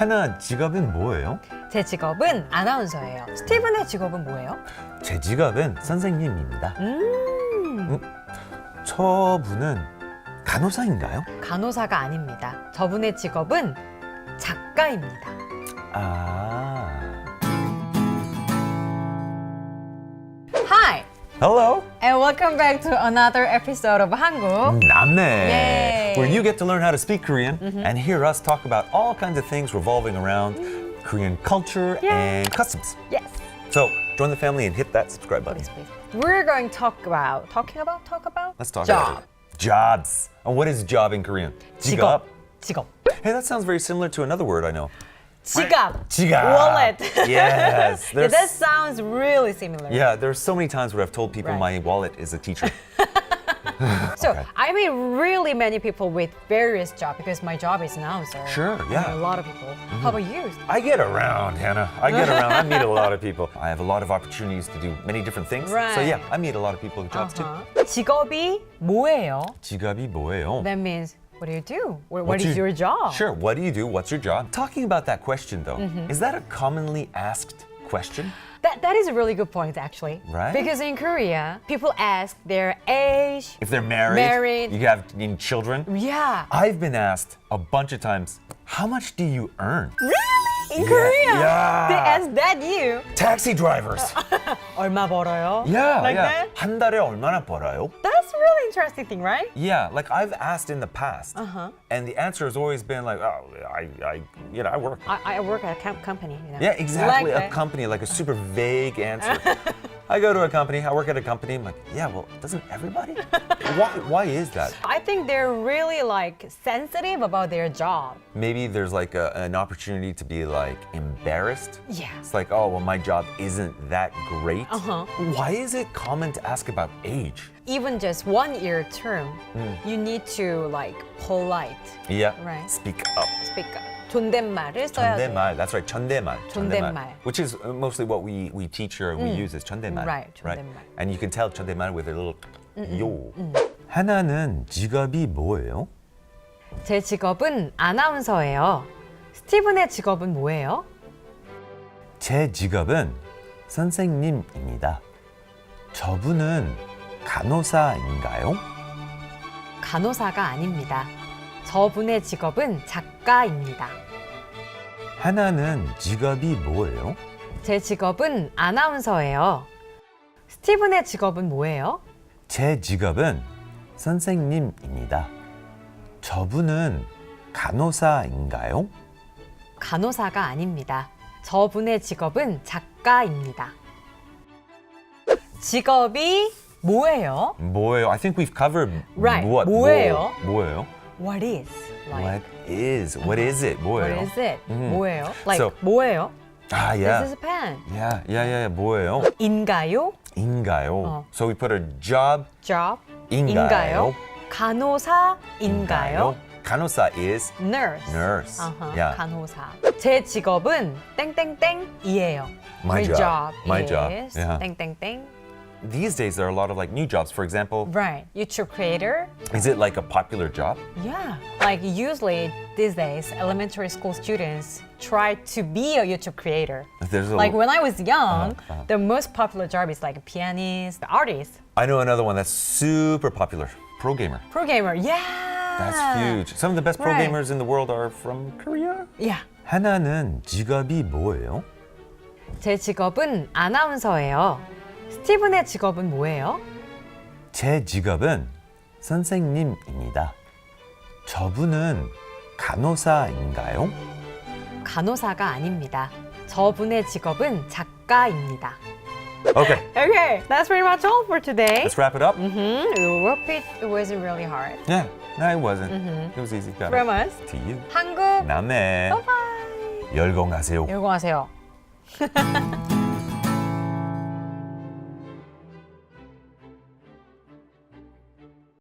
하나, 직업은 뭐예요? 제 직업은 아나운서예요. 스티븐의 직업은 뭐예요? 제 직업은 선생님입니다. 저분은 간호사인가요? 간호사가 아닙니다. 저분의 직업은 작가입니다. Hi, Hello. and welcome back to another episode of 한국남매, Yay. where you get to learn how to speak Korean and hear us talk about all kinds of things revolving around Korean culture and customs. Yes, So join the family and hit that subscribe button. please. We're going to talk about Let's talk job. about it. Jobs. And what is job in Korean? 직업. 직업. Hey, that sounds very similar to another word I know. 지갑. 지갑. Wallet. Yes. Yeah, that sounds really similar. Yeah, there's so many times where I've told people Right. my wallet is a teacher. So Okay. I meet really many people with various jobs because my job is announcer. Sure, yeah. A lot of people. How about you? I get around, Hannah. I get around. I meet a lot of people. I have a lot of opportunities to do many different things. So Right. yeah, I meet a lot of people with jobs too. 직업이 뭐예요? 직업이 뭐예요? That means what do you do? What What's is your job? Sure, what do you do? What's your job? Talking about that question though, is that a commonly asked question? That is a really good point actually. Right? Because in Korea, people ask their age. If they're married, you have children. Yeah. I've been asked a bunch of times, how much do you earn? Really? In Korea? yeah. They ask that you. Taxi drivers. 얼마 벌어요? Yeah, Like yeah. that? 한 달에 얼마나 벌어요? That's a really interesting thing, right? Yeah, like I've asked in the past, and the answer has always been like, "Oh, I work." I work at a company. You know? Yeah, exactly. Like A that. company, like a super vague answer. I go to a company. I work at a company. I'm like, yeah, well, doesn't everybody? Why is that? I think they're really like sensitive about their job. Maybe there's like an opportunity to be like embarrassed. Yeah. It's like, oh, well, my job isn't that great. Why is it common to ask about age? Even just 1 year term, you need to like polite, Yeah. Right. Speak up. speak up. 존댓말을 써야 돼. 존댓말. That's right. 존댓말. 존댓말. Which is mostly what we teach here. We use is 존댓말. Right, 존댓말. And you can tell 존댓말 with a little 요. 하나는 직업이 뭐예요? 제 직업은 아나운서예요. 스티븐의 직업은 뭐예요? 제 직업은 선생님입니다. 저분은 간호사인가요? 간호사가 아닙니다. 저분의 직업은 작가입니다. 하나는 직업이 뭐예요? 제 직업은 아나운서예요. 스티븐의 직업은 뭐예요? 제 직업은 선생님입니다. 저분은 간호사인가요? 간호사가 아닙니다. 저분의 직업은 작가입니다. 직업이 뭐예요? 뭐예요? I think we've covered Right. what 뭐예요? 뭐예요? What is? Like, What is it? 뭐예요? what is it? 뭐예요? Like, So- 뭐예요? Ah, yeah. This is a pen. Yeah. 뭐예요? 인가요? 인가요? So we put a job. Job? 인가요? 간호사인가요? 간호사 is Nurse. nurse. Yeah. 간호사. 제 직업은 땡땡땡이에요. My job. My is job. Yeah. 땡땡땡. These days there are a lot of like new jobs. For example, Right. YouTube creator. is it like a popular job? Yeah. Like usually these days, elementary school students try to be a YouTube creator. There's a, Like when I was young, the most popular job is like a pianist, artist, I know another one that's super popular. Pro gamer. pro gamer. Yeah. That's huge. Some of the best pro Right. gamers in the world are from Korea. Yeah. 하나는 직업이 뭐예요? 제 직업은 아나운서예요. 스티븐의 직업은 뭐예요? 제 직업은 선생님입니다. 저분은 간호사인가요? 간호사가 아닙니다. 저분의 직업은 작가입니다. Okay, Okay, that's pretty much all for today. let's wrap it up. We hope it wasn't really hard. Yeah, no, it wasn't. It was easy. Got From it. us, To you. 한국 남매 bye. 열공하세요. 열공하세요.